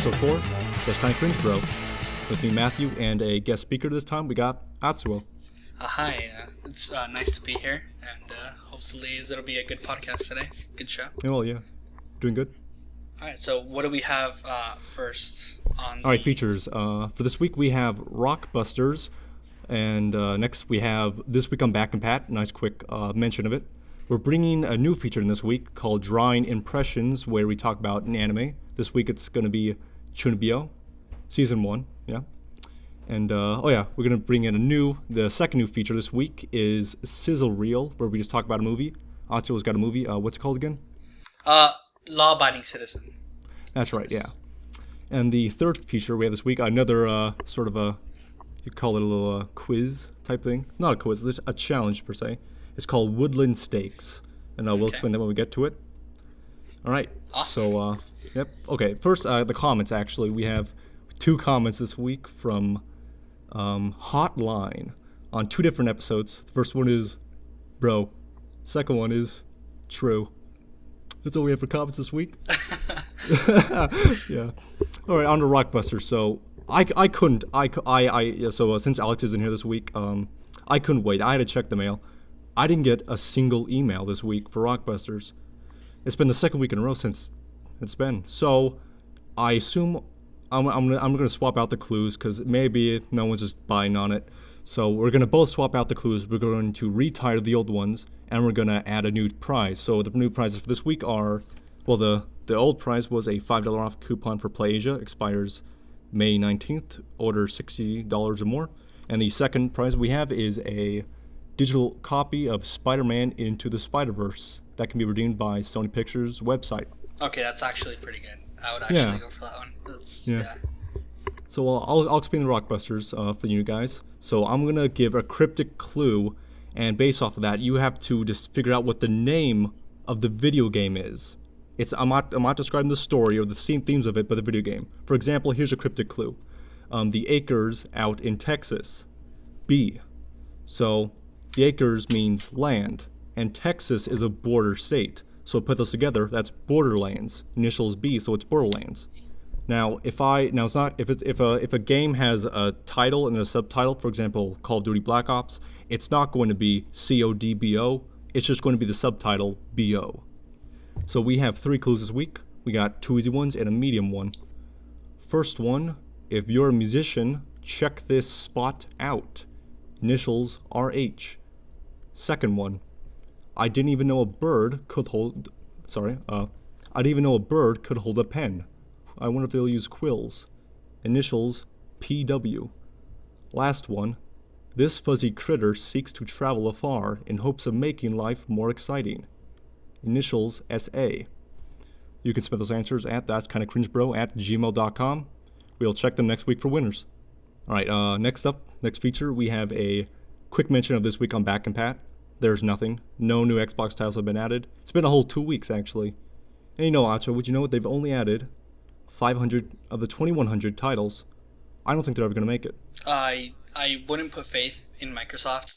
episode 4. That's kind of cringe, bro. With me, Matthew, and a guest speaker this time, we got Atsuo. Hi, it's nice to be here, and hopefully it'll be a good podcast today. Good show. Well, yeah. Doing good. Alright, so what do we have first on Alright, features. For this week, we have Rockbusters, and next we have This Week on Compat. Nice quick mention of it. We're bringing a new feature in this week called Drawing Impressions, where we talk about an anime. This week it's going to be Chuunibyou, Season 1, yeah. And, we're going to bring in the second new feature this week is Sizzle Reel, where we just talk about a movie. Atsuo's got a movie. What's it called again? Law-Abiding Citizen. That's right, yeah. And the third feature we have this week, another you call it a little quiz type thing. Not a quiz, it's a challenge per se. It's called Woodland Stakes, and we'll explain that when we get to it. All right. Awesome. So, yep. Okay, first, the comments, actually. We have 2 comments this week from Hotline on 2 different episodes. The first one is, bro. Second one is, true. That's all we have for comments this week. Yeah. All right, on to Rockbusters. So, since Alex isn't here this week, I couldn't wait. I had to check the mail. I didn't get a single email this week for Rockbusters. It's been the second week in a row since it's been. So I assume I'm gonna swap out the clues because maybe no one's just buying on it. So we're gonna both swap out the clues. We're going to retire the old ones, and we're gonna add a new prize. So the new prizes for this week are, the old prize was a $5 off coupon for Play Asia, expires May 19th. Order $60 or more, and the second prize we have is a digital copy of Spider-Man Into the Spider-Verse that can be redeemed by Sony Pictures website. Okay, that's actually pretty good. I would actually go for that one. Yeah. So I'll explain the Rockbusters for you guys. So I'm going to give a cryptic clue, and based off of that, you have to just figure out what the name of the video game is. I'm not describing the story or the themes of it, but the video game. For example, here's a cryptic clue. The acres out in Texas. B. So the acres means land, and Texas is a border state. So put those together, that's Borderlands. Initials B, so it's Borderlands. Now, if a game has a title and a subtitle, for example, Call of Duty Black Ops, it's not going to be CODBO. It's just going to be the subtitle BO. So we have 3 clues this week. We got 2 easy ones and a medium one. First one, if you're a musician, check this spot out. Initials RH. Second one, I didn't even know a bird could hold a pen. I wonder if they'll use quills. Initials PW. Last one, this fuzzy critter seeks to travel afar in hopes of making life more exciting. Initials SA. You can submit those answers at that'skindofcringebro@gmail.com. We'll check them next week for winners. All right, next feature, we have a quick mention of This Week on Compat. There's nothing. No new Xbox titles have been added. It's been a whole 2 weeks, actually. And you know, Atsuo, would you know what? They've only added 500 of the 2,100 titles. I don't think they're ever going to make it. I wouldn't put faith in Microsoft.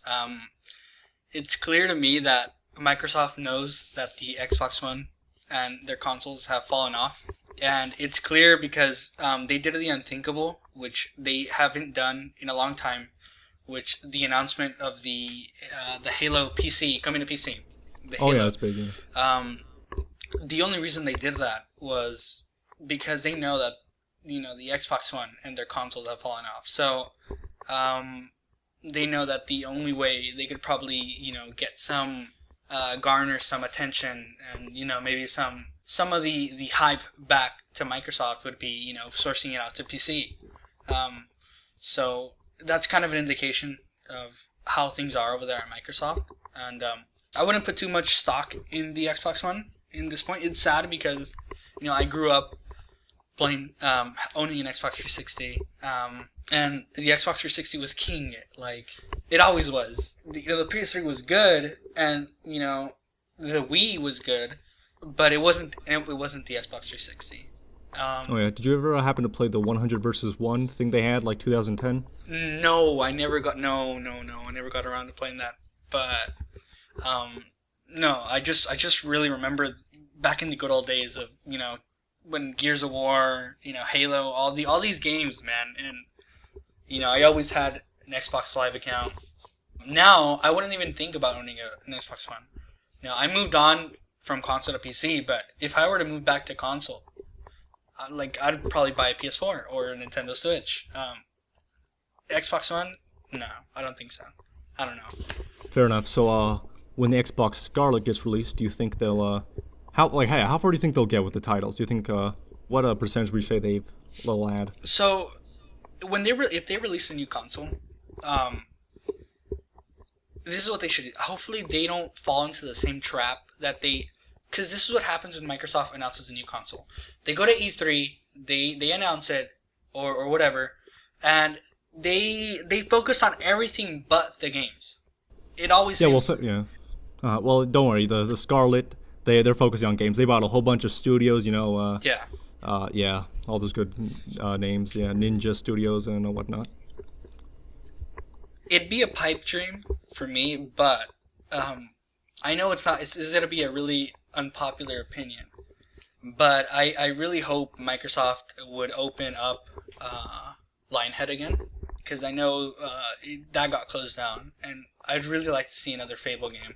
It's clear to me that Microsoft knows that the Xbox One and their consoles have fallen off. And it's clear because they did the unthinkable, which they haven't done in a long time, which the announcement of the Halo PC coming to PC. That's big. Yeah. The only reason they did that was because they know that the Xbox One and their consoles have fallen off. So they know that the only way they could probably get some garner some attention and maybe some of the hype back to Microsoft would be sourcing it out to PC. So that's kind of an indication of how things are over there at Microsoft. And I wouldn't put too much stock in the Xbox One in this point. It's sad because, I grew up playing, owning an Xbox 360. And the Xbox 360 was king. Like, it always was. The PS3 was good, and, the Wii was good, but it wasn't the Xbox 360. Did you ever happen to play the 100 versus 1 thing they had, like 2010? No, I never got I never got around to playing that. But no, I just really remember back in the good old days of when Gears of War, Halo, all these games, man, and I always had an Xbox Live account. Now I wouldn't even think about owning an Xbox One. I moved on from console to PC, but if I were to move back to console, I'd probably buy a PS4 or a Nintendo Switch. Xbox One? No, I don't think so. I don't know. Fair enough. So, when the Xbox Scarlet gets released, do you think they'll how far do you think they'll get with the titles? Do you think what percentage would you say they'll add? So, if they release a new console, this is what they should do. Hopefully, they don't fall into the same trap that because this is what happens when Microsoft announces a new console. They go to E3, they announce it or whatever, and they focus on everything but the games. It always seems... Well, don't worry. The Scarlet, they're focusing on games. They bought a whole bunch of studios, all those good names, Ninja Studios and whatnot. It'd be a pipe dream for me, but I know it's not. It's going to be a really unpopular opinion, but I really hope Microsoft would open up Lionhead again, because I know that got closed down, and I'd really like to see another Fable game.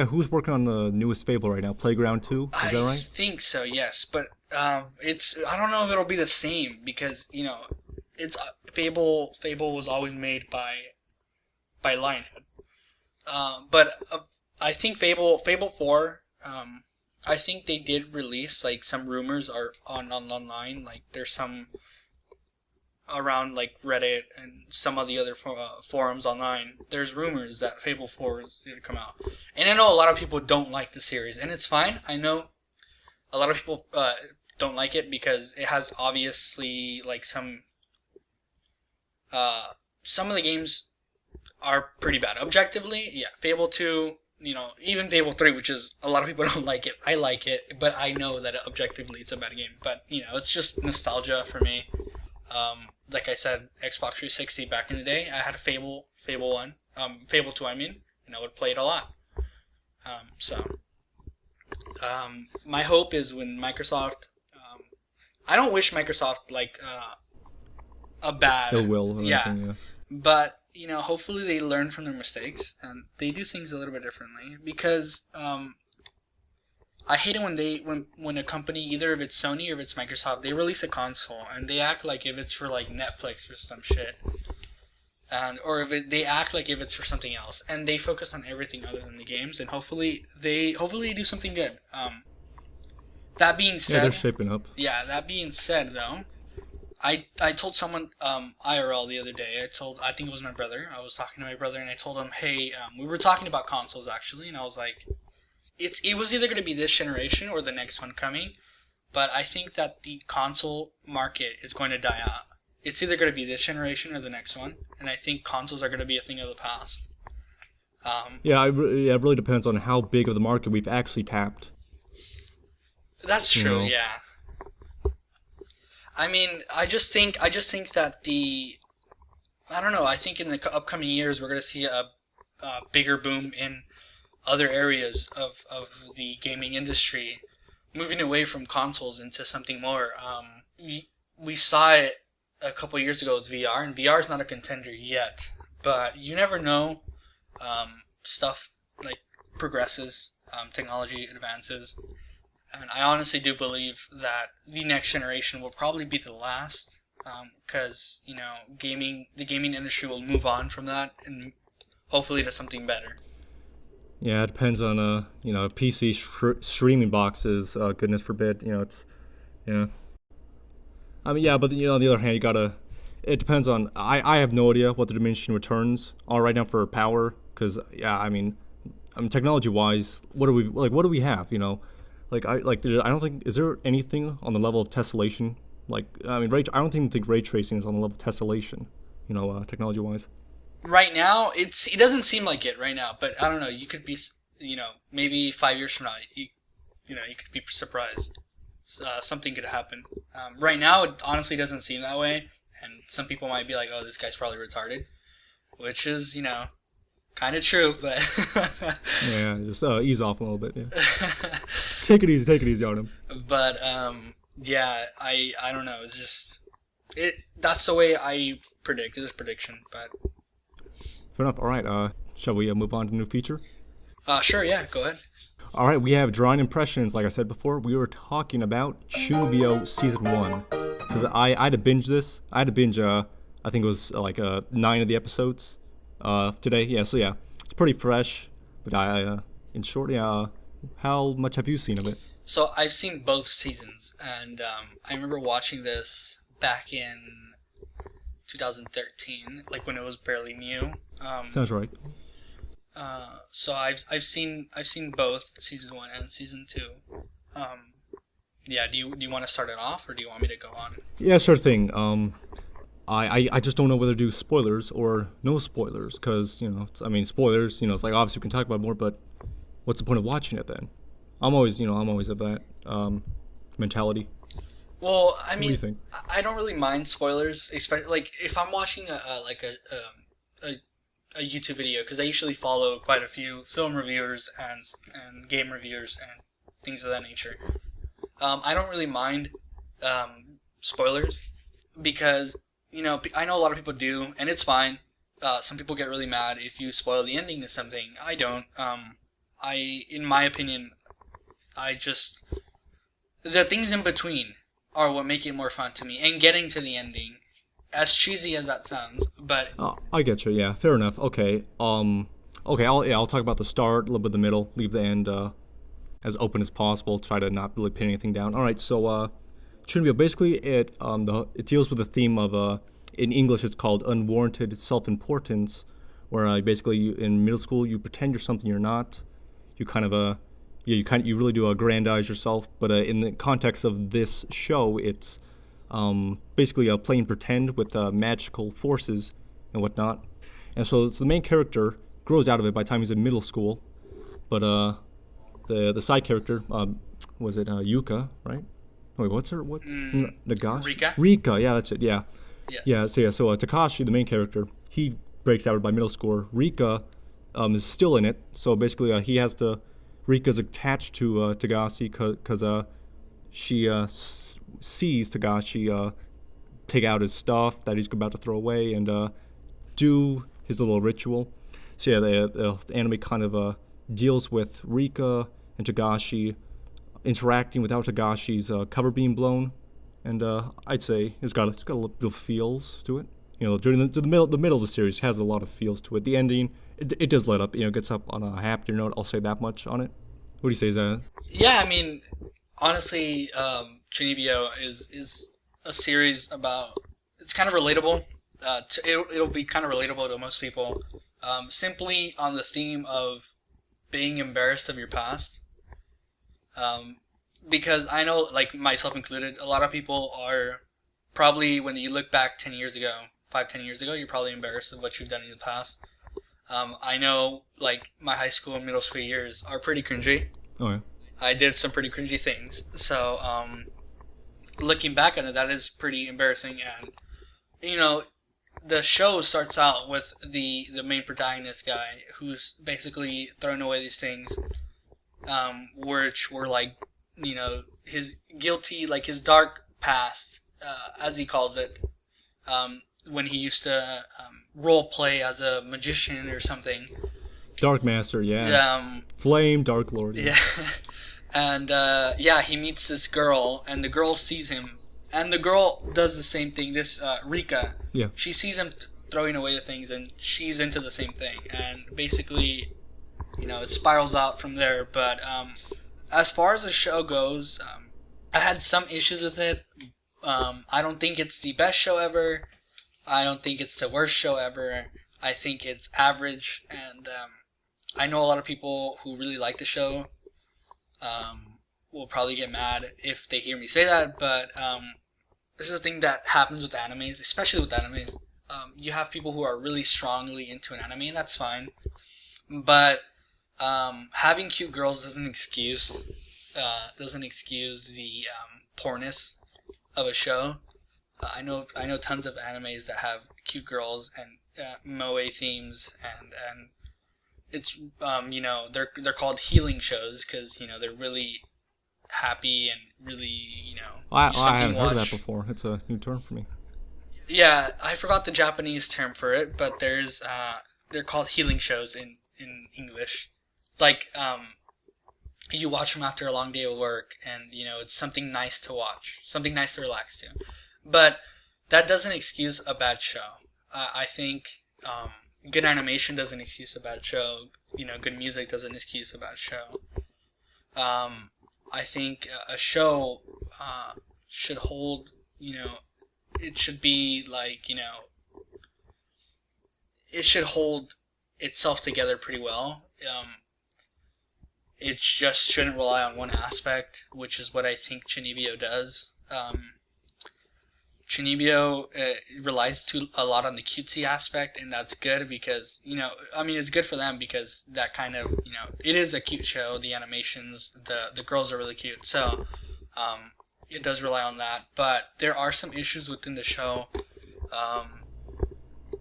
Who's working on the newest Fable right now? Playground 2? Is that right? I think so, yes, but I don't know if it'll be the same, because it's Fable was always made by Lionhead. But I think Fable 4, I think they did release, some rumors are online, there's some around, Reddit and some of the other forums online. There's rumors that Fable 4 is going to come out. And I know a lot of people don't like the series, and it's fine. I know a lot of people don't like it because it has obviously, some of the games are pretty bad. Objectively, yeah. Fable 2, even Fable 3, which is, a lot of people don't like it. I like it, but I know that objectively it's a bad game. But, it's just nostalgia for me. Like I said, Xbox 360 back in the day, I had a Fable 2, and I would play it a lot. My hope is when Microsoft, I don't wish Microsoft, a bad... Ill will. Or anything, yeah. But, hopefully they learn from their mistakes, and they do things a little bit differently, because, I hate it when a company, either if it's Sony or if it's Microsoft, they release a console and they act like if it's for Netflix or some shit, or if they act like if it's for something else, and they focus on everything other than the games. And hopefully they do something good. That being said, they're shaping up. Yeah. That being said, though, I told someone IRL the other day. I think it was my brother. I was talking to my brother and I told him, hey, we were talking about consoles actually, and I was like, it was either going to be this generation or the next one coming, but I think that the console market is going to die out. It's either going to be this generation or the next one, and I think consoles are going to be a thing of the past. It really depends on how big of the market we've actually tapped. That's true, yeah. I mean, I just think that I think in the upcoming years we're going to see a bigger boom in other areas of the gaming industry, moving away from consoles into something more. We saw it a couple years ago with VR, and VR is not a contender yet, but you never know. Stuff progresses, technology advances, and I honestly do believe that the next generation will probably be the last, because the gaming industry will move on from that and hopefully to something better. Yeah, it depends on PC streaming boxes. Goodness forbid, it's I mean, yeah, but on the other hand, it depends on. I have no idea what the diminishing returns are right now for power, because I mean, technology wise, what do we have? I don't think, is there anything on the level of tessellation? I don't even think ray tracing is on the level of tessellation. Technology wise. Right now, it doesn't seem like it right now, but I don't know. You could be, maybe 5 years from now, you could be surprised. Something could happen. Right now, it honestly doesn't seem that way, and some people might be like, "Oh, this guy's probably retarded," which is, kind of true, but Yeah, just ease off a little bit. Yeah. Take it easy on him. but yeah, I don't know. It's just that's the way I predict. It's a prediction, but Fair enough. All right. Shall we move on to the new feature? sure, yeah, go ahead. All right, we have drawing impressions. Like I said before, we were talking about Chuunibyou Season 1. Because I had to binge this. I had to binge, I think it was 9 of the episodes today. Yeah, so yeah, it's pretty fresh. But in short, yeah, how much have you seen of it? So I've seen both seasons, and I remember watching this back in 2013, like when it was barely new. Sounds right. So I've seen both season 1 and season 2. Yeah, do you want to start it off, or do you want me to go on? Yeah, sure thing. I just don't know whether to do spoilers or no spoilers, because, spoilers, it's like obviously we can talk about more, but what's the point of watching it then? I'm always of that mentality. Well, I What do mean, you think? I don't really mind spoilers, especially like if I'm watching a YouTube video, because I usually follow quite a few film reviewers and game reviewers and things of that nature. I don't really mind spoilers because I know a lot of people do, and it's fine. Some people get really mad if you spoil the ending to something. I don't. In my opinion, the things in between are what make it more fun to me, and getting to the ending, as cheesy as that sounds, but I get you. Yeah, fair enough. Okay. I'll talk about the start, a little bit of the middle, leave the end as open as possible. Try to not really pin anything down. All right. So, Chuunibyou, basically it deals with the theme of in English it's called unwarranted self-importance, where basically in middle school you pretend you're something you're not. You kind of you really do aggrandize yourself. But in the context of this show, it's basically playing pretend with magical forces and whatnot. And so the main character grows out of it by the time he's in middle school. But the side character, was it Yuka, right? Wait, what's her, what? Nagashi? Rika, yeah, that's it, yeah. yes. So Takashi, the main character, he breaks out by middle school. Rika is still in it, so basically Rika's attached to Tagashi because she sees Tagashi take out his stuff that he's about to throw away and do his little ritual. So yeah, the anime kind of deals with Rika and Tagashi interacting without Tagashi's cover being blown, and I'd say it's got a little feels to it. During the middle of the series has a lot of feels to it. The ending, it does let up. Gets up on a happier note. I'll say that much on it. What do you say, is that? Yeah, I mean, honestly, Chuunibyou is a series about. It's kind of relatable. It'll be kind of relatable to most people. Simply on the theme of being embarrassed of your past. Because I know, like myself included, a lot of people are probably, when you look back 10 years ago, 5-10 years ago, you're probably embarrassed of what you've done in the past. I know, like, my high school and middle school years are pretty cringy. Oh, yeah. I did some pretty cringy things. So, looking back on it, that is pretty embarrassing. And, the show starts out with the main protagonist guy who's basically throwing away these things, which were like, his guilty, like his dark past, as he calls it, when he used to role play as a magician or something. Dark Master, yeah. Flame, Dark Lord. Yeah. And he meets this girl, and the girl sees him, and the girl does the same thing. This Rika, yeah, she sees him throwing away the things, and she's into the same thing, and basically, it spirals out from there. But as far as the show goes, I had some issues with it. I don't think it's the best show ever. I don't think it's the worst show ever. I think it's average, and I know a lot of people who really like the show will probably get mad if they hear me say that, but this is a thing that happens with animes, especially with animes. You have people who are really strongly into an anime, and that's fine. But having cute girls doesn't excuse the poorness of a show. I know tons of animes that have cute girls and moe themes and it's they're called healing shows because they're really happy and really I something haven't to heard of that watch. before. It's a new term for me. Yeah, I forgot the Japanese term for it, but they're called healing shows in English. It's like you watch them after a long day of work, and it's something nice to watch, something nice to relax to. But that doesn't excuse a bad show. I think good animation doesn't excuse a bad show. Good music doesn't excuse a bad show. I think a show should hold. It should be like it should hold itself together pretty well. It just shouldn't rely on one aspect, which is what I think Chuunibyou does. Chuunibyou relies a lot on the cutesy aspect, and that's good because it's good for them because that kind of it is a cute show. The animations, the girls are really cute, so it does rely on that. But there are some issues within the show.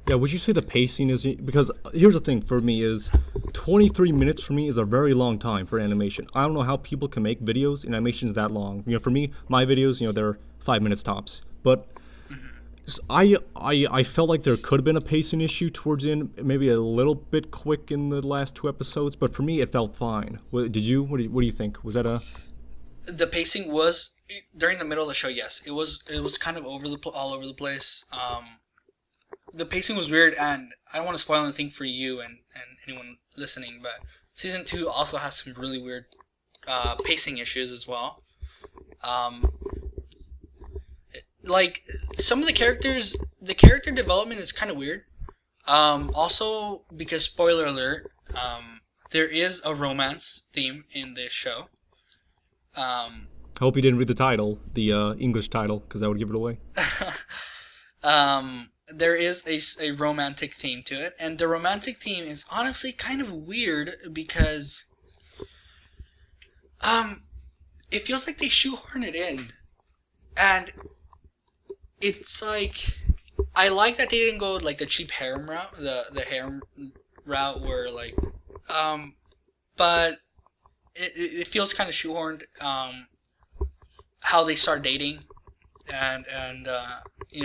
Yeah, would you say the pacing is, because here's the thing for me is 23 minutes for me is a very long time for animation. I don't know how people can make videos in animations that long. For me, my videos, they're 5 minutes tops. But I felt like there could have been a pacing issue towards the end, maybe a little bit quick in the last 2 episodes, but for me it felt fine. Did you? What do you think? Was that a... The pacing was during the middle of the show. Yes, it was kind of all over the place. The pacing was weird, and I don't want to spoil anything for you and anyone listening, but season 2 also has some really weird pacing issues as well. Like some of the character development is kind of weird. Also, because spoiler alert, there is a romance theme in this show. I hope you didn't read the title, the English title, because that would give it away. There is a romantic theme to it, and the romantic theme is honestly kind of weird because it feels like they shoehorn it in, and it's like I like that they didn't go like the cheap harem route, the harem route where like but it feels kind of shoehorned how they start dating and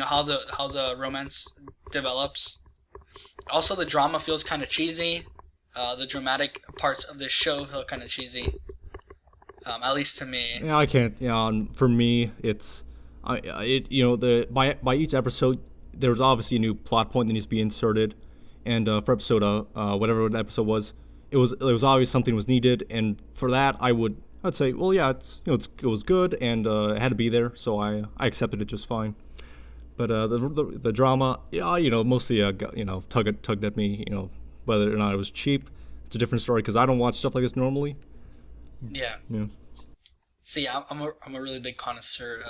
how the romance develops. Also, the drama feels kind of cheesy. The dramatic parts of this show feel kind of cheesy, at least to me. Yeah, I can't. For me, it's by each episode, there's obviously a new plot point that needs to be inserted, and for episode whatever the episode was, it was obvious something was needed, and for that I'd say, well, yeah, it was good, and it had to be there, so I accepted it just fine. But the drama, mostly tugged at me, whether or not it was cheap. It's a different story because I don't watch stuff like this normally. Yeah. Yeah. See, I'm a really big connoisseur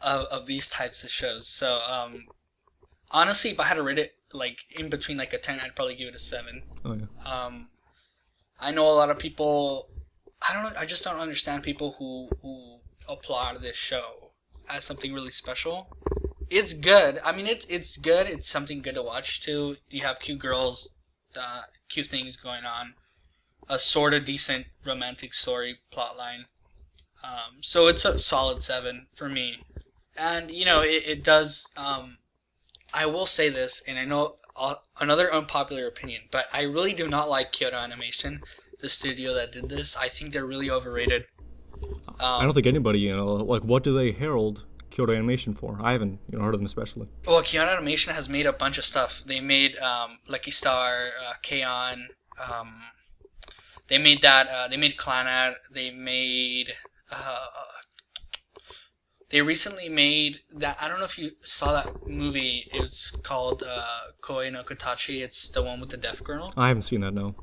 of these types of shows. So honestly, if I had to rate it like in between like a 10, I'd probably give it a 7. Oh yeah. I know a lot of people. I just don't understand people who applaud this show as something really special. It's good. I mean, it's good. It's something good to watch too. You have cute girls, cute things going on, a sort of decent romantic story plotline. So it's a solid 7 for me. And it does. I will say this, and I know another unpopular opinion, but I really do not like Kyoto Animation, the studio that did this. I think they're really overrated. I don't think anybody, like, what do they herald Kyoto Animation for? I haven't, heard of them especially. Well, Kyoto Animation has made a bunch of stuff. They made Lucky Star, K-On! They made that. They made Clannad. They made. They recently made that. I don't know if you saw that movie. It's called Koi no Katachi. It's the one with the deaf girl. I haven't seen that, no.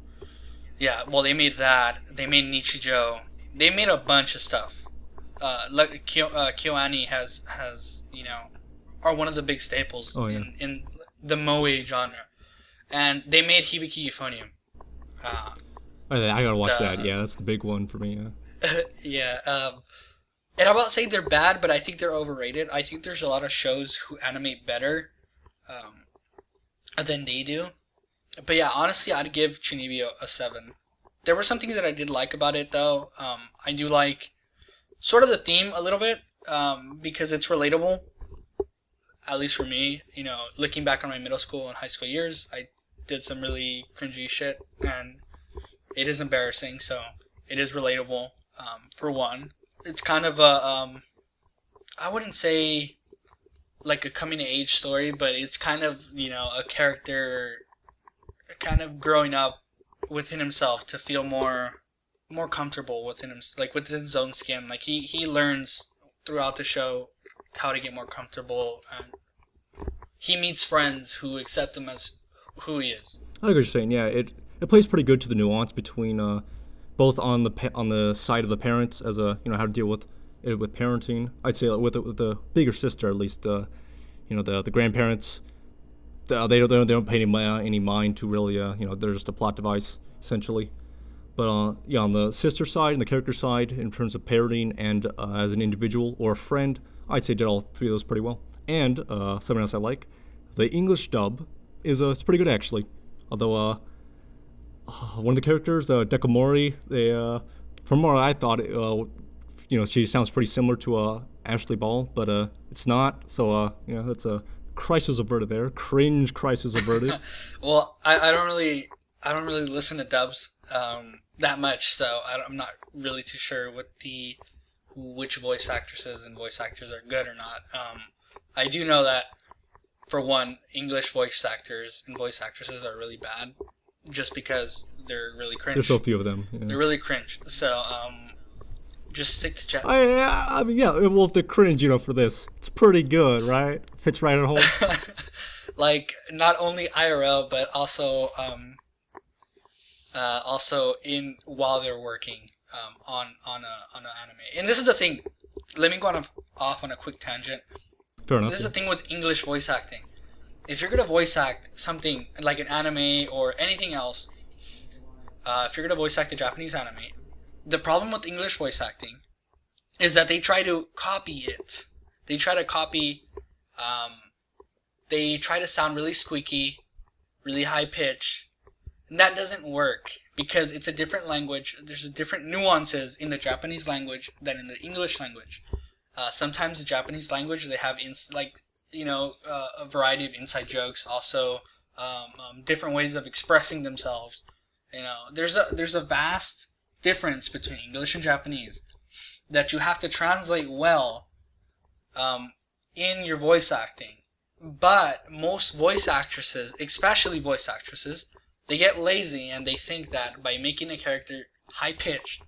Yeah, well, they made that. They made Nichijou. They made a bunch of stuff. KyoAni has are one of the big staples in the moe genre, and they made Hibiki Euphonium. I gotta watch that. Yeah, that's the big one for me. Yeah. Yeah. And I'm not saying they're bad, but I think they're overrated. I think there's a lot of shows who animate better than they do. But yeah, honestly, I'd give Chuunibyou a 7. There were some things that I did like about it, though. I do like sort of the theme a little bit, because it's relatable, at least for me. You know, looking back on my middle school and high school years, I did some really cringy shit, and it is embarrassing, so it is relatable, for one. It's kind of I wouldn't say like a coming of age story, but it's kind of, a character kind of growing up within himself to feel more comfortable within him, like within his own skin. Like he learns throughout the show how to get more comfortable, and he meets friends who accept him as who he is. I like what you're saying. Yeah, it plays pretty good to the nuance between both on the side of the parents as how to deal with it with parenting. I'd say with the bigger sister at least. The grandparents. They don't pay any mind to really. They're just a plot device essentially. But on the sister side and the character side, in terms of parenting and as an individual or a friend, I'd say did all three of those pretty well. And something else I like, the English dub is it's pretty good actually. Although one of the characters, Dekomori, from what I thought, she sounds pretty similar to Ashley Ball, but it's not. So that's a crisis averted there. Cringe crisis averted. Well, I don't really listen to dubs that much, so I'm not really too sure which voice actresses and voice actors are good or not. I do know that, for one, English voice actors and voice actresses are really bad, just because they're really cringe. There's so few of them. Yeah. They're really cringe. So just stick to Japanese. I mean, yeah. Well, if they're cringe, for this, it's pretty good, right? Fits right at home. Like, not only IRL, but also in while they're working on an anime. And this is the thing. Let me go off on a quick tangent. Fair enough. This is the thing with English voice acting. If you're gonna voice act something like an anime or anything else, if you're gonna voice act a Japanese anime, the problem with English voice acting is that they try to copy it. They try to copy. They try to sound really squeaky, really high pitch. And that doesn't work because it's a different language. There's different nuances in the Japanese language than in the English language. Sometimes the Japanese language, they have a variety of inside jokes. Also, different ways of expressing themselves. There's a vast difference between English and Japanese that you have to translate well in your voice acting. But most voice actresses, especially voice actresses, they get lazy and they think that by making a character high-pitched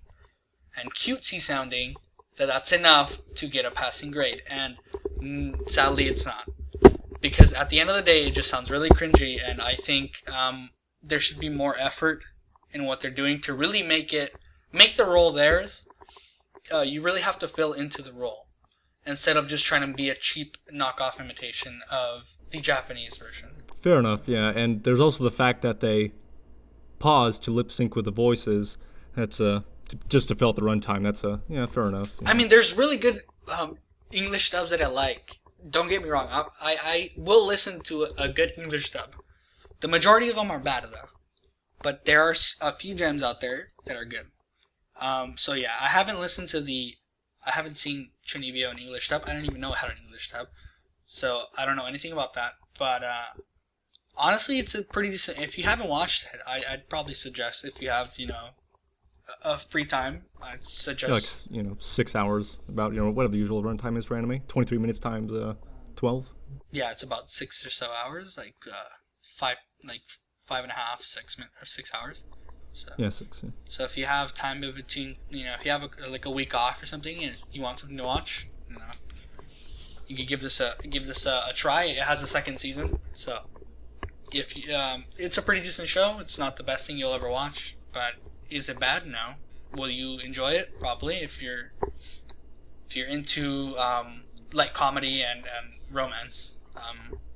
and cutesy sounding, that's enough to get a passing grade. And sadly, it's not. Because at the end of the day, it just sounds really cringy, and I think there should be more effort in what they're doing to really make the role theirs. You really have to fill into the role, instead of just trying to be a cheap knockoff imitation of the Japanese version. Fair enough, yeah. And there's also the fact that they pause to lip sync with the voices. That's just to fill out the runtime. That's fair enough. Yeah. I mean, there's really good English dubs that I like. Don't get me wrong. I will listen to a good English dub. The majority of them are bad though, but there are a few gems out there that are good. So yeah, I haven't seen Chuunibyou in English dub. I don't even know how to English dub, so I don't know anything about that. But honestly, it's a pretty decent. If you haven't watched it, I'd probably suggest, if you have a free time, I'd suggest 6 hours, about whatever the usual runtime is for anime, 23 minutes times 12. Yeah, it's about 6 or so hours, like 5.5, 6 hours. So yeah, 6. Yeah. So if you have time in between, if you have a week off or something and you want something to watch, you could give this a try. It has a second season, so if you, it's a pretty decent show. It's not the best thing you'll ever watch, but is it bad? No. Will you enjoy it? Probably, if you're into light comedy and romance.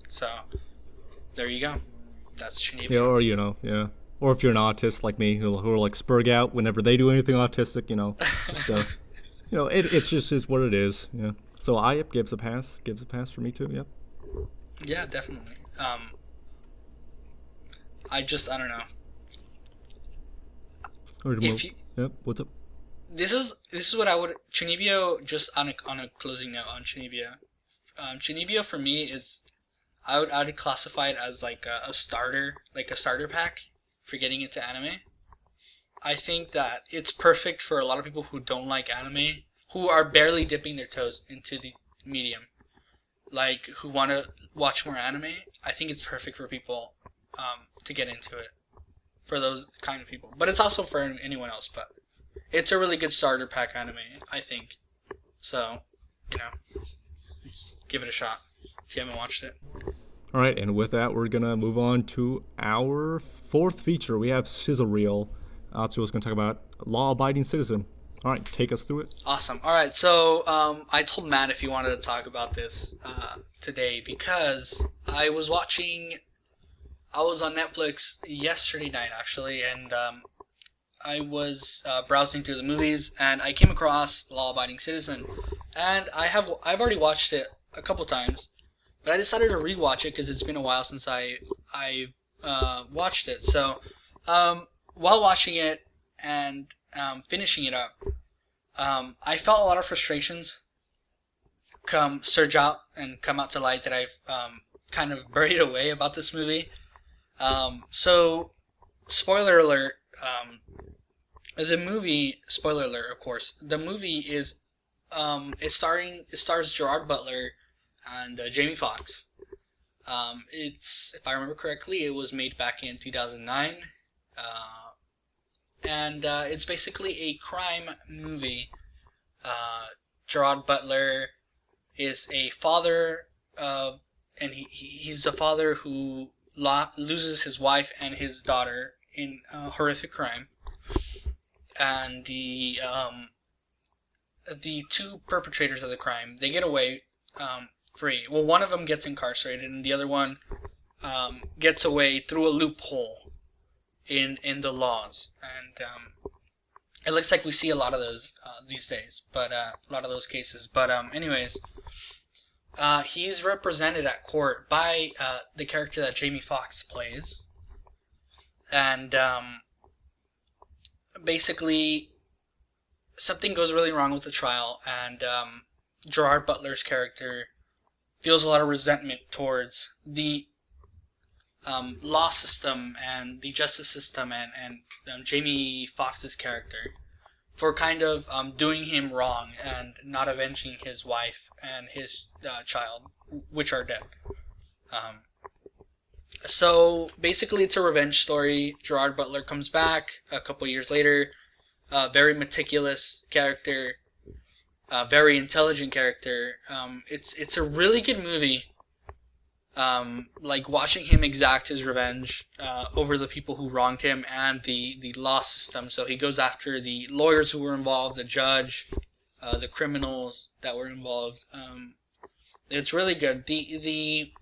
So there you go. That's Chuunibyou. Yeah, or if you're an autist like me, who are like spurg out whenever they do anything autistic, just it's just is what it is. Yeah. So gives a pass. Gives a pass for me too. Yep. Yeah, definitely. I don't know. Alright, If you, yep, what's up? this is what I would Chuunibyou, just on a closing note on Chuunibyou. Chuunibyou for me is I would classify it as like a starter pack for getting into anime. I think that it's perfect for a lot of people who don't like anime, who are barely dipping their toes into the medium, like who want to watch more anime. I think it's perfect for people to get into it, for those kind of people. But it's also for anyone else. But it's a really good starter pack anime, I think. So, just give it a shot if you haven't watched it. Alright, and with that, we're gonna move on to our fourth feature. We have Sizzle Reel. Atsuo is gonna talk about Law-Abiding Citizen. Alright, take us through it. Awesome. All right, so I told Matt if he wanted to talk about this today because I was on Netflix yesterday night actually, and I was browsing through the movies, and I came across Law-Abiding Citizen, and I've already watched it a couple times, but I decided to rewatch it because it's been a while since I watched it. So while watching it and finishing it up, I felt a lot of frustrations surge out and come out to light that I've kind of buried away about this movie. So, spoiler alert, the movie, spoiler alert, of course, the movie is, it stars Gerard Butler and Jamie Foxx. If I remember correctly, it was made back in 2009. And it's basically a crime movie. Gerard Butler is a father, and he's a father who loses his wife and his daughter in a horrific crime. And the two perpetrators of the crime, they get away free. Well, one of them gets incarcerated, and the other one gets away through a loophole in the laws. And it looks like we see a lot of those these days, but a lot of those cases. But anyways, he's represented at court by the character that Jamie Foxx plays, and basically something goes really wrong with the trial, and Gerard Butler's character feels a lot of resentment towards the law system and the justice system, and Jamie Foxx's character for kind of doing him wrong and not avenging his wife and his child, which are dead. So basically it's a revenge story. Gerard Butler comes back a couple years later, very meticulous character, very intelligent character. It's a really good movie. Like watching him exact his revenge over the people who wronged him and the law system. So he goes after the lawyers who were involved, the judge, the criminals that were involved. It's really good. The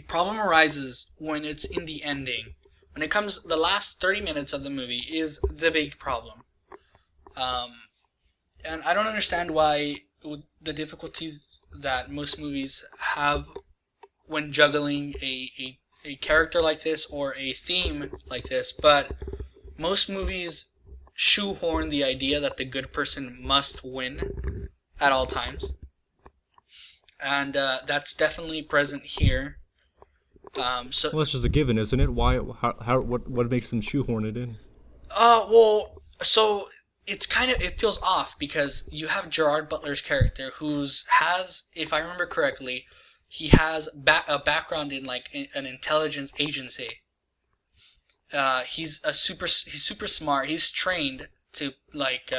problem arises when it's in the ending. When it comes, the last 30 minutes of the movie is the big problem. And I don't understand why the difficulties that most movies have when juggling a character like this or a theme like this, but most movies shoehorn the idea that the good person must win at all times, and that's definitely present here. Well, it's just a given, isn't it? Why? What makes them shoehorn it in? Well, so it feels off because you have Gerard Butler's character has, if I remember correctly, he has a background in like an intelligence agency. He's super smart. He's trained to like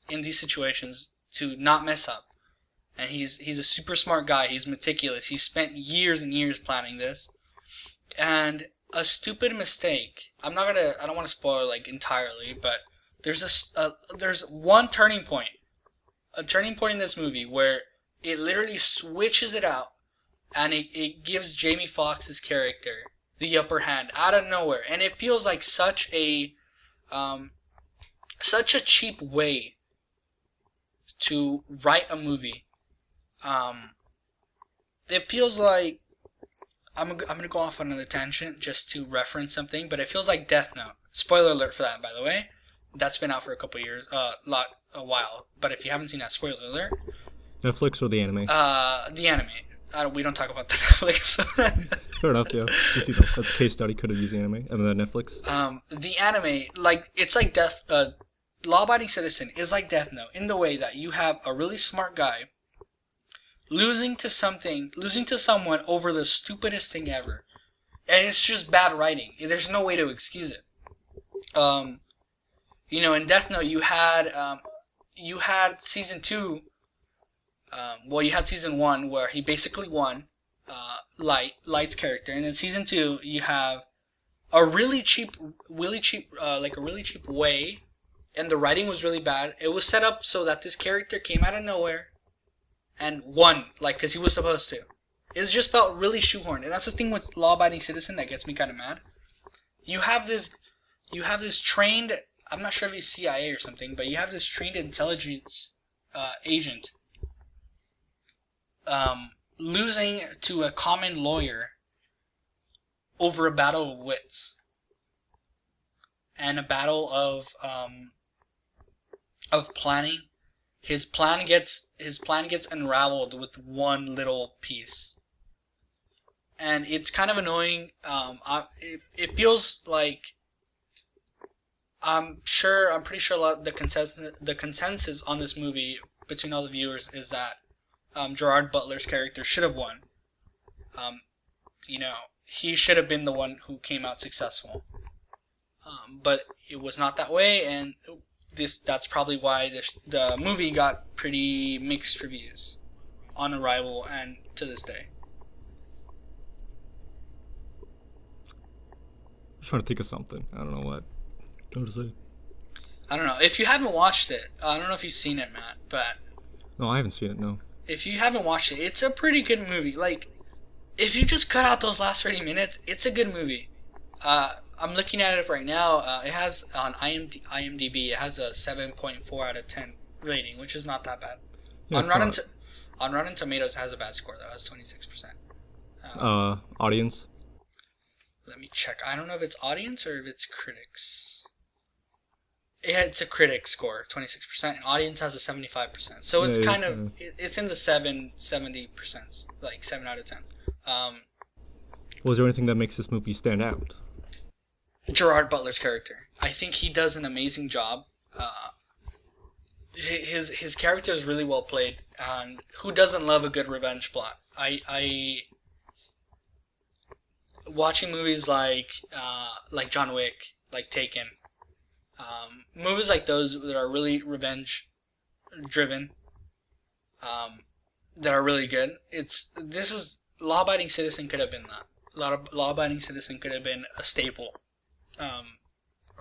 in these situations to not mess up, and he's a super smart guy. He's meticulous. He spent years and years planning this, and a stupid mistake. I don't want to spoil like entirely, but there's one turning point, a turning point in this movie where it literally switches it out. And it gives Jamie Foxx's character the upper hand out of nowhere, and it feels like such a cheap way to write a movie. It feels like I'm gonna go off on another tangent just to reference something, but it feels like Death Note. Spoiler alert for that, by the way. That's been out for a couple years, a while. But if you haven't seen that, spoiler alert. Netflix or the anime? The anime. We don't talk about the Netflix. Fair enough, yeah. Just, you know, that's a case study. Could have used the anime and then Netflix. The anime, like, it's like Law-Abiding Citizen is like Death Note in the way that you have a really smart guy losing to someone over the stupidest thing ever. And it's just bad writing. There's no way to excuse it. You know, in Death Note, you had season 2. You had season 1 where he basically won, Light's character, and in season 2 you have a really cheap way, and the writing was really bad. It was set up so that this character came out of nowhere and won, like, because he was supposed to. It just felt really shoehorned, and that's the thing with Law-Abiding Citizen that gets me kind of mad. You have this trained, I'm not sure if he's CIA or something, but you have this trained intelligence agent losing to a common lawyer over a battle of wits and a battle of planning. His plan gets unraveled with one little piece, and it's kind of annoying. It feels like I'm pretty sure the consensus on this movie between all the viewers is that Gerard Butler's character should have won. You know, he should have been the one who came out successful. But it was not that way, and that's probably why the movie got pretty mixed reviews on arrival and to this day. I'm trying to think of something. I don't know what to say. I don't know. If you haven't watched it, I don't know if you've seen it, Matt, but... No, I haven't seen it, no. If you haven't watched it, it's a pretty good movie. Like, if you just cut out those last 30 minutes, it's a good movie. I'm looking at it right now. It has, on IMDb, it has a 7.4 out of 10 rating, which is not that bad. Yeah, On Rotten Tomatoes, it has a bad score, though. It has 26%. Audience? Let me check. I don't know if it's audience or if it's critics. It's a critic score, 26%, and audience has a 75%. So it's it's in the 70%, like 7 out of 10. Was there anything that makes this movie stand out? Gerard Butler's character. I think he does an amazing job. His character is really well played, and who doesn't love a good revenge plot? I watching movies like John Wick, like Taken. Movies like those that are really revenge driven, that are really good. Law-Abiding Citizen could have been that. Law-Abiding Citizen could have been a staple,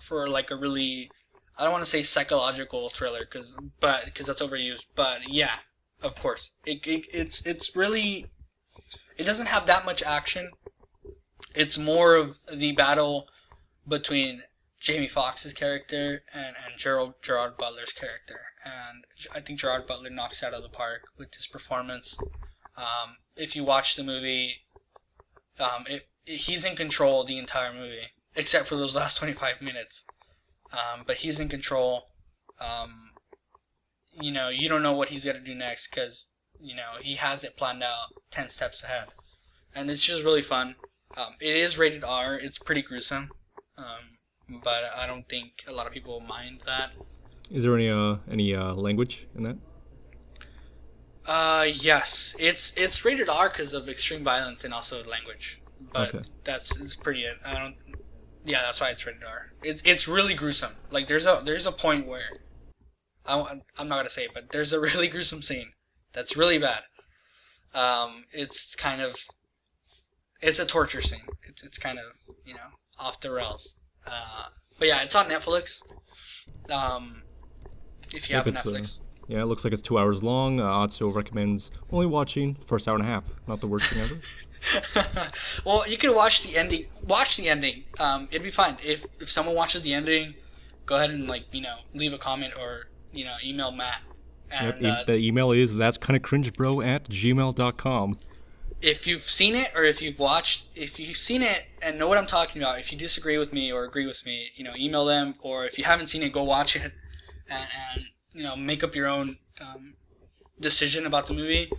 for like a really, I don't want to say psychological thriller because that's overused, but yeah, of course, it's really, it doesn't have that much action. It's more of the battle between Jamie Foxx's character and Gerard Butler's character, and I think Gerard Butler knocks it out of the park with his performance. If you watch the movie, he's in control the entire movie, except for those last 25 minutes. But he's in control. You know, you don't know what he's gonna do next because you know he has it planned out 10 steps ahead, and it's just really fun. It is rated R. It's pretty gruesome. But I don't think a lot of people mind that. Is there any language in that? Yes, it's rated R because of extreme violence and also language. But okay. it's pretty. Yeah, that's why it's rated R. It's really gruesome. Like there's a point where I'm not gonna say it, but there's a really gruesome scene that's really bad. It's a torture scene. It's kind of off the rails. But yeah, it's on Netflix. If you have Netflix. Yeah, it looks like it's 2 hours long. Atsuo recommends only watching the first hour and a half. Not the worst thing ever. Well, you can watch the ending. Watch the ending. It'd be fine. If someone watches the ending, go ahead and leave a comment or email Matt. And, the email is that'skindofcringebro@gmail.com. if you've seen it or if you've seen it and know what I'm talking about, if you disagree with me or agree with me, email them, or if you haven't seen it, go watch it and make up your own decision about the movie.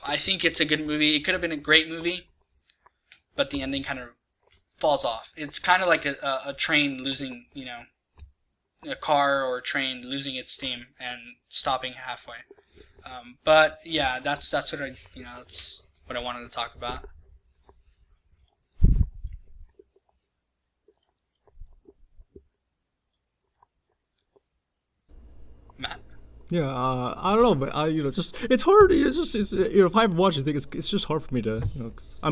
I think it's a good movie. It could have been a great movie, but the ending kind of falls off. It's kind of like a train losing, a car or a train losing its steam and stopping halfway. But yeah, that's what that's what I wanted to talk about. Matt. Yeah, I don't know, but it's hard. If I haven't watched it, it's just hard for me to, 'cause I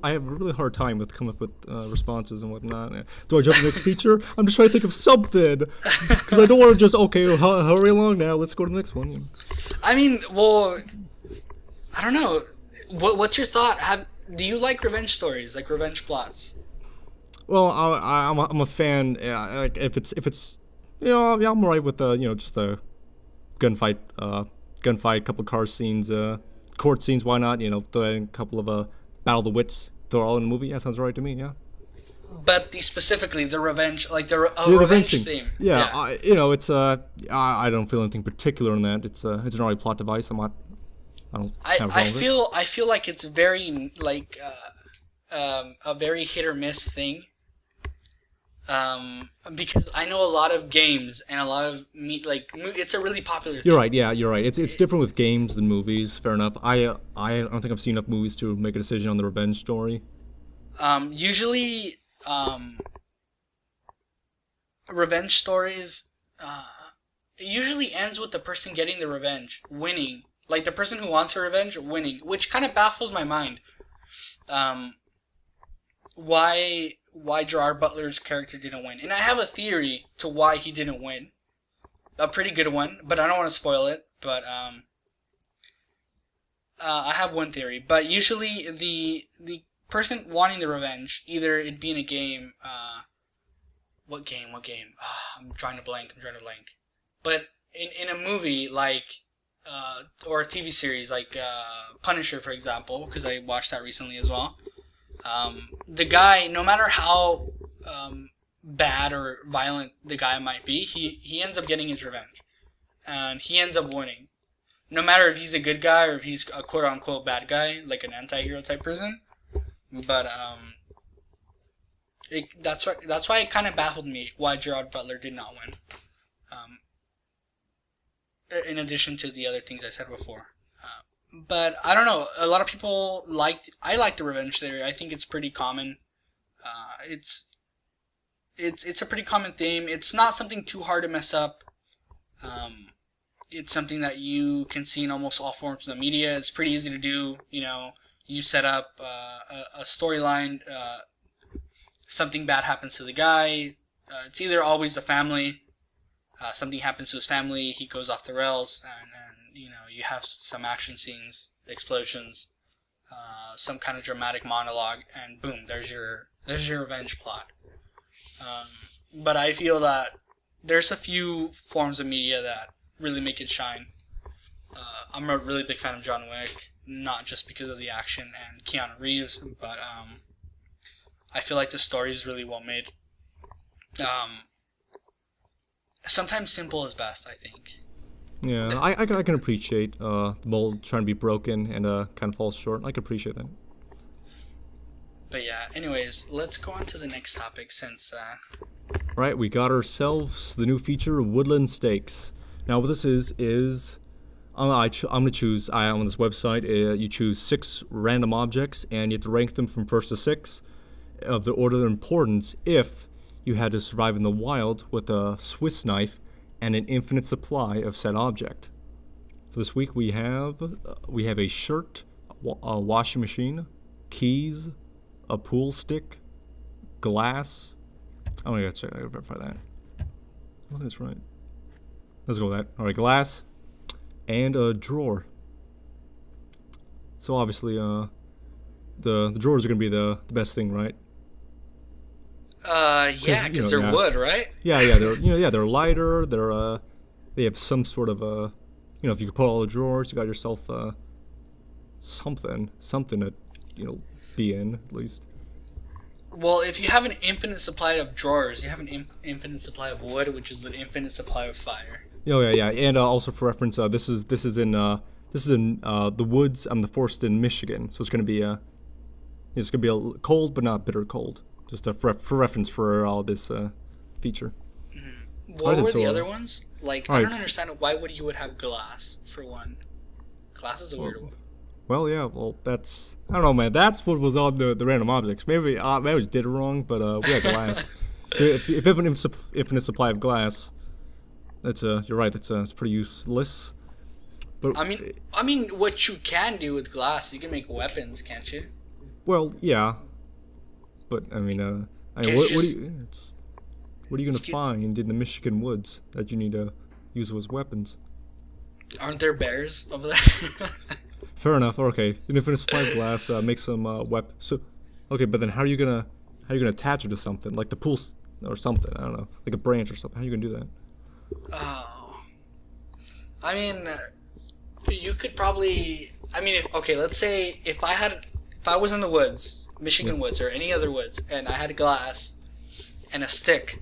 have a really hard time with coming up with responses and whatnot. Do I jump to the next feature? I'm just trying to think of something, because I don't want to just hurry along now. Let's go to the next one. I mean, well, I don't know. What's your thought? Do you like revenge stories, like revenge plots? Well, I'm a fan. Like if it's yeah, I'm alright with just the gunfight, couple of car scenes, court scenes. Why not? Throw in a couple of battle of the wits. Throw it all in a movie. Yeah, sounds right to me. Yeah. But specifically the revenge, like the Yeah, revenge theme. Yeah, I don't feel anything particular in that. It's an alright plot device. I feel like it's very like a very hit or miss thing. Because I know a lot of games and a lot of it's a really popular thing. You're right. Yeah, you're right. It's different with games than movies. Fair enough. I don't think I've seen enough movies to make a decision on the revenge story. Usually, revenge stories usually ends with the person getting the revenge, winning. Like the person who wants a revenge winning, which kind of baffles my mind. Why Gerard Butler's character didn't win. And I have a theory to why he didn't win. A pretty good one, but I don't want to spoil it. But I have one theory. But usually the person wanting the revenge, either it be in a game, what game? I'm trying to blank. But in a movie like, or a TV series like Punisher, for example, because I watched that recently as well. The guy, no matter how bad or violent the guy might be, he ends up getting his revenge, and he ends up winning. No matter if he's a good guy or if he's a quote unquote bad guy, like an anti-hero type person. But that's why it kind of baffled me why Gerard Butler did not win. In addition to the other things I said before. But I don't know. A lot of people I like the revenge theory. I think it's pretty common. It's a pretty common theme. It's not something too hard to mess up. It's something that you can see in almost all forms of media. It's pretty easy to do. You set up a storyline. Something bad happens to the guy. It's either always the family. Something happens to his family. He goes off the rails, and you have some action scenes, explosions, some kind of dramatic monologue, and boom, there's your revenge plot. But I feel that there's a few forms of media that really make it shine. I'm a really big fan of John Wick, not just because of the action and Keanu Reeves, but I feel like the story is really well made. Sometimes simple is best, I think. Yeah, I can appreciate the mold trying to be broken and kind of falls short. I can appreciate that. But yeah, anyways, let's go on to the next topic since... Right, we got ourselves the new feature, Woodland Stakes. Now what this is I'm going to choose, on this website, you choose 6 random objects, and you have to rank them from 1st to 6 of the order of importance if you had to survive in the wild with a Swiss knife and an infinite supply of said object. For this week, we have a shirt, a washing machine, keys, a pool stick, glass. Oh, I gotta verify that. I think that's right. Let's go with that. All right, glass, and a drawer. So obviously, the drawers are gonna be the best thing, right? Yeah, because they're wood, right? Yeah, they're lighter. They have some sort of if you could put all the drawers, you got yourself something to, be in at least. Well, if you have an infinite supply of drawers, you have an infinite supply of wood, which is an infinite supply of fire. Oh yeah. And also for reference, this is in the woods. The forest in Michigan, so it's gonna be a cold but not bitter cold. Just for reference for all this feature. What were the other ones? Like, I don't Alright. understand why you would have glass for one. Glass is a weird one. Well, yeah. Well, that's I don't know, man. That's what was on the random objects. Maybe I just did it wrong, but we had glass. So if you have an infinite supply of glass, that's you're right. It's pretty useless. But I mean, what you can do with glass, you can make weapons, can't you? well, yeah. But I mean, what are you gonna find in the Michigan woods that you need to use as weapons? Aren't there bears over there? Fair enough. Okay, an infinite supply of glass. Make some weapons. So, okay, but then how are you gonna attach it to something like the pool or something? I don't know, like a branch or something. How are you gonna do that? Oh. I mean, you could probably. I mean, let's say if I was in the woods, Michigan woods or any other woods, and I had glass and a stick.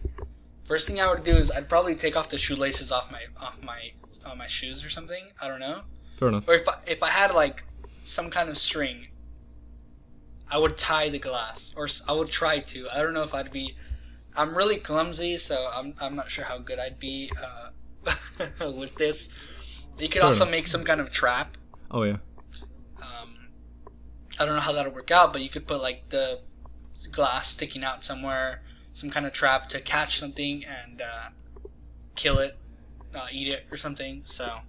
First thing I would do is I'd probably take off the shoelaces off my shoes or something. I don't know. Fair enough. Or if I had like some kind of string, I would tie the glass, or I would try to. I don't know if I'd be. I'm really clumsy, so I'm not sure how good I'd be with this. You could also make some kind of trap. Oh yeah. I don't know how that'll work out, but you could put like the glass sticking out somewhere, some kind of trap to catch something and kill it, eat it or something. So.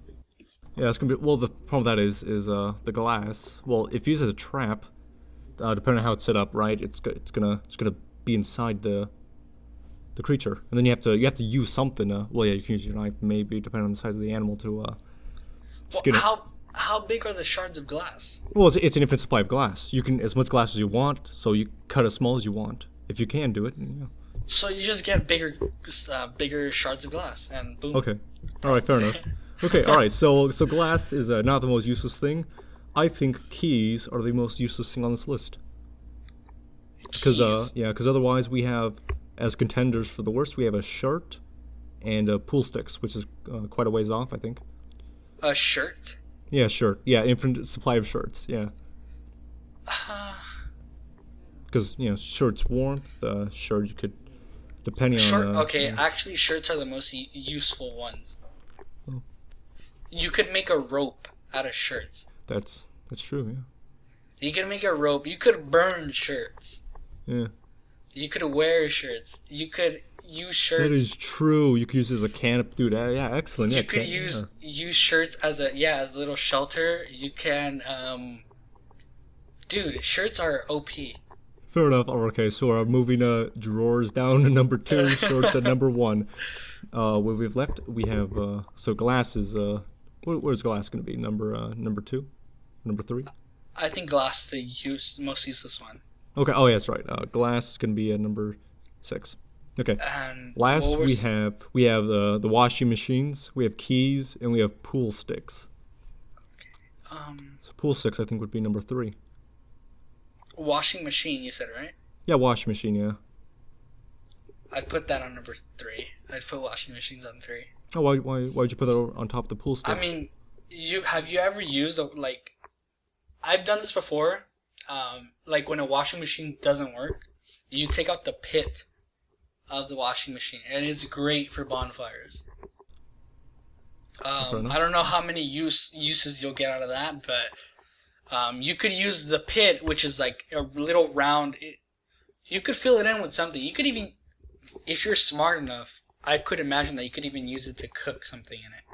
Yeah, it's gonna be. Well, the problem with that is the glass. Well, if you use it as a trap, depending on how it's set up, right? It's gonna be inside the creature, and then you have to use something. Well, yeah, you can use your knife, maybe, depending on the size of the animal, to skin it. How big are the shards of glass? Well, it's an infinite supply of glass. You can as much glass as you want, so you cut as small as you want. If you can do it, yeah. So you just get bigger shards of glass, and boom. Okay. All right. Fair enough. Okay. All right. So glass is not the most useless thing. I think keys are the most useless thing on this list. Because otherwise we have as contenders for the worst we have a shirt and pool sticks, which is quite a ways off, I think. A shirt? Yeah, shirt. Yeah, infinite supply of shirts. Yeah. Because shirts warmth. Shirt you could, depending on. Okay, actually, shirts are the most useful ones. Oh. You could make a rope out of shirts. That's true. Yeah. You could make a rope. You could burn shirts. Yeah. You could wear shirts. You could use shirts. That is true. You could use it as a canopy. Dude, yeah, excellent. You could use shirts as a little shelter. You can, dude, shirts are OP. Fair enough. Okay, so we're moving drawers down to number 2, shorts at number 1. What we've left, we have so glass is where's glass going to be? Number 2, number 3. I think glass is the most useless one. Okay. Oh, yeah, that's right. Glass is going to be at number 6. Okay. And last we have the washing machines. We have keys and we have pool sticks. Okay. So pool sticks I think would be number 3. Washing machine, you said, right? Yeah, washing machine. Yeah. I'd put that on number 3. I'd put washing machines on 3. Oh, why'd you put that on top of the pool sticks? I mean, have you ever used I've done this before. Like when a washing machine doesn't work, you take out the pit of the washing machine, and it's great for bonfires. I don't know how many uses you'll get out of that, but you could use the pit, which is like a little round. You could fill it in with something. You could even, if you're smart enough, I could imagine that you could even use it to cook something in it.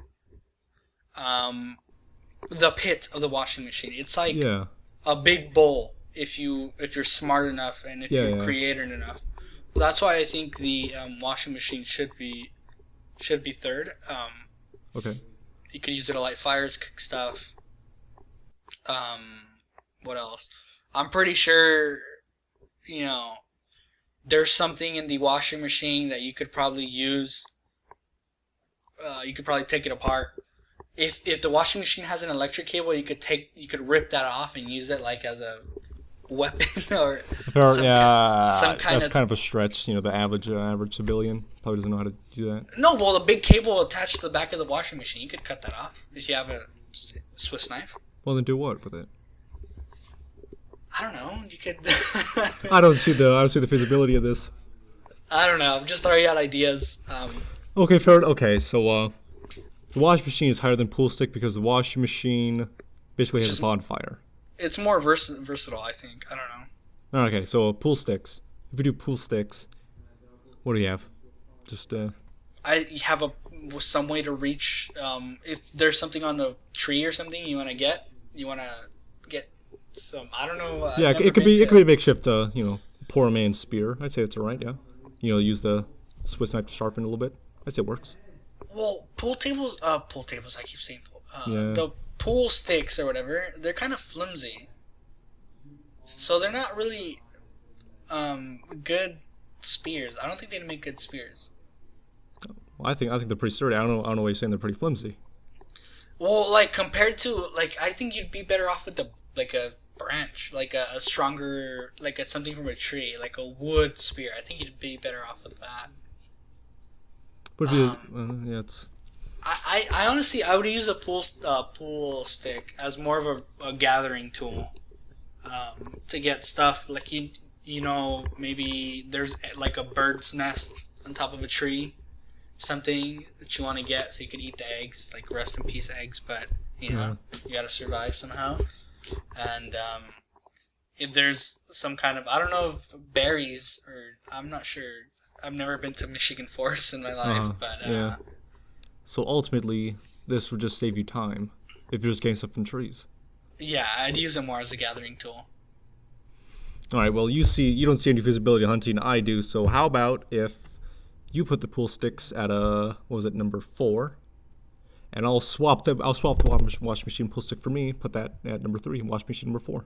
The pit of the washing machine. It's like a big bowl if you're smart enough and if you're creative enough. So that's why I think the washing machine should be 3rd. Okay. You could use it to light fires, cook stuff. What else? I'm pretty sure, there's something in the washing machine that you could probably use. You could probably take it apart if the washing machine has an electric cable, you could rip that off and use it like as a weapon or Some kind that's of. kind of a stretch. The average civilian probably doesn't know how to do that. No, well, the big cable attached to the back of the washing machine, you could cut that off if you have a Swiss knife. Well, then do what with it? I don't know. You could. I don't see the feasibility of this. I don't know. I'm just throwing out ideas. Okay, fair. Okay, so the washing machine is higher than pool stick because the washing machine basically has a bonfire. It's more versatile, I think. I don't know. Okay, so pool sticks. If we do pool sticks, what do you have? Just I have some way to reach. If there's something on the tree or something you want to get some. I don't know. Yeah, it could be a makeshift. Poor man's spear. I'd say that's alright. Yeah. Use the Swiss knife to sharpen it a little bit. I'd say it works. Well, pool tables. I keep saying Yeah. the pool sticks or whatever. They're kind of flimsy, so they're not really good spears. I don't think they'd make good spears. Well, I think they're pretty sturdy. I don't know why you're saying they're pretty flimsy. Well, like compared to I think you'd be better off with a branch, like a stronger, something from a tree, like a wood spear. I think you'd be better off with that. But if you, yeah, it's. I honestly I would use a pool stick as more of a gathering tool, to get stuff like maybe there's like a bird's nest on top of a tree, something that you want to get so you can eat the eggs, like rest in peace eggs, but you gotta survive somehow. And if there's some kind of, I don't know if berries, or I'm not sure. I've never been to Michigan forests in my life, but yeah. So ultimately, this would just save you time if you're just getting stuff from trees. Yeah, I'd use it more as a gathering tool. All right. Well, you don't see any feasibility hunting. I do. So how about if you put the pool sticks at number 4? And I'll swap the wash machine pool stick for me. Put that at number 3. Wash machine number 4.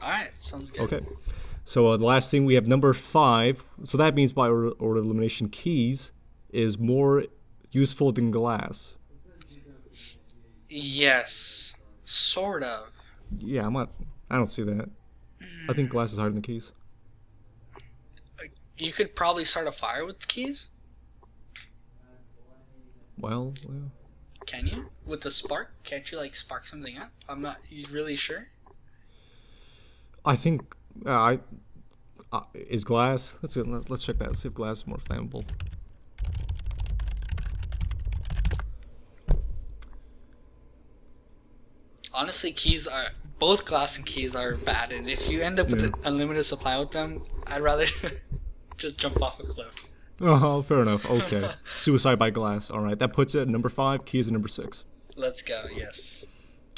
All right, sounds good. Okay. So the last thing we have number 5. So that means by order of elimination, keys is more useful than glass. Yes, sort of. Yeah, I don't see that. I think glass is harder than keys. You could probably start a fire with the keys. Well, yeah. Can you? With the spark? Can't you spark something up? I'm not really sure. I think is glass. Let's check that. See if glass is more flammable. Honestly, both glass and keys are bad, and if you end up with an unlimited supply with them, I'd rather just jump off a cliff. Oh, fair enough. Okay. Suicide by glass. All right. That puts it at number 5. Keys at number 6. Let's go. Yes.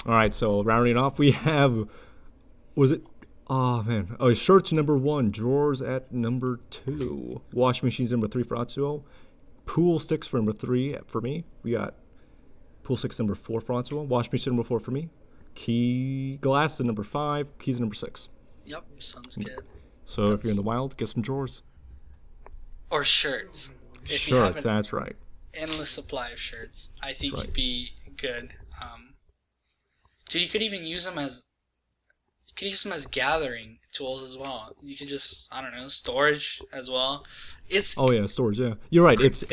All right. So rounding off, we have. Was it? Oh man. Oh, shirts number 1. Drawers at number 2. Wash machines number 3 for Atsuo. Pool sticks for number 3 for me. We got pool sticks number 4 for Atsuo. Wash machine number 4 for me. Key glass at number 5. Keys at number 6. Yep. Sounds good. So if you're in the wild, get some drawers. Or shirts. If Shirts, that's right. Endless supply of shirts. I think you'd be good. Dude, you could even use them as gathering tools as well. You could just, I don't know, storage as well. Storage. Yeah, you're right. It's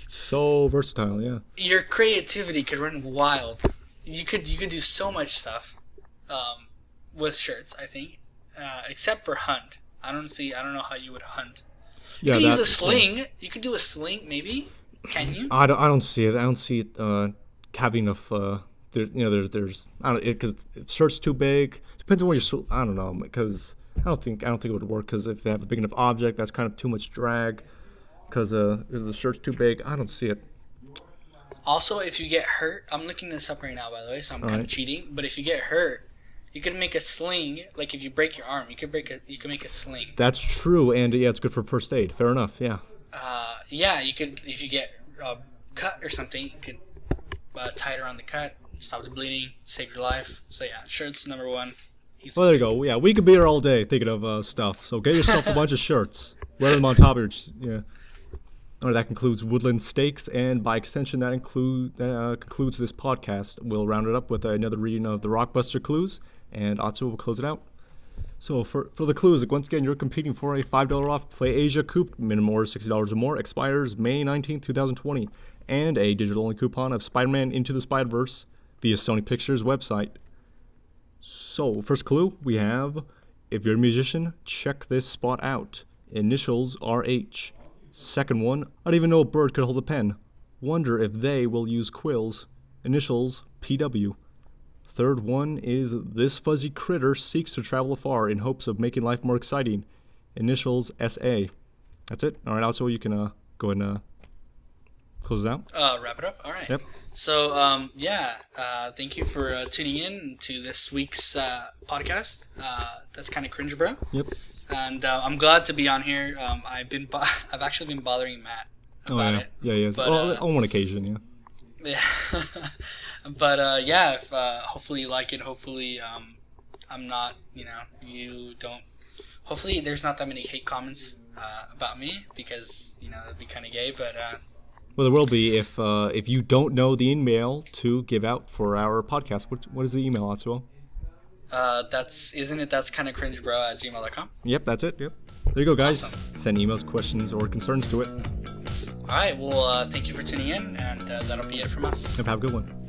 so versatile. Yeah. Your creativity could run wild. You could do so much stuff, with shirts. I think, except for hunt. I don't know how you would hunt. You could use a sling. You could do a sling, maybe. Can you? I don't see it. I don't see it having enough. There's because shirt's too big. Depends on what you're. I don't know, because I don't think it would work, because if they have a big enough object, that's kind of too much drag. Because the shirt's too big. I don't see it. Also, if you get hurt, I'm looking this up right now, by the way, so I'm kind of cheating. But if you get hurt, you can make a sling. Like if you break your arm, you can make a sling. That's true, and it's good for first aid. Fair enough. Yeah. Yeah, you could, if you get cut or something, you could tie it around the cut, stop the bleeding, save your life. So yeah, shirts number 1. Well, there you go. Yeah, we could be here all day thinking of stuff. So get yourself a bunch of shirts. Wear them on top of your. Yeah. Alright, that concludes Woodland Stakes, and by extension, that concludes this podcast. We'll round it up with another reading of the Rockbuster clues, and Atsuo will close it out. So for the clues, once again, you're competing for a $5 off Play Asia coup, minimum order $60 or more, expires May 19th, 2020, and a digital-only coupon of Spider-Man Into the Spider-Verse via Sony Pictures website. So, first clue, we have, if you're a musician, check this spot out. Initials RH. Second one, I don't even know a bird could hold a pen. Wonder if they will use quills. Initials PW. Third one is, this fuzzy critter seeks to travel afar in hopes of making life more exciting. Initials SA. That's it. Alright, also you can go ahead and close it out. Wrap it up? Alright. Yep. So, thank you for tuning in to this week's podcast. That's kind of cringe, bro. Yep. And I'm glad to be on here. I've actually been bothering Matt about it. Yeah. But, on one occasion, yeah. Yeah. But if hopefully you like it. Hopefully I'm not, you don't. Hopefully there's not that many hate comments about me, because that'd be kind of gay. But well, there will be if you don't know the email to give out for our podcast. What is the email, Atsuo? that's kind of cringe, bro, at gmail.com. Yep, that's it. Yep. There you go, guys. Awesome. Send emails, questions, or concerns to it. All right. Well, thank you for tuning in, and that'll be it from us. Yep, have a good one.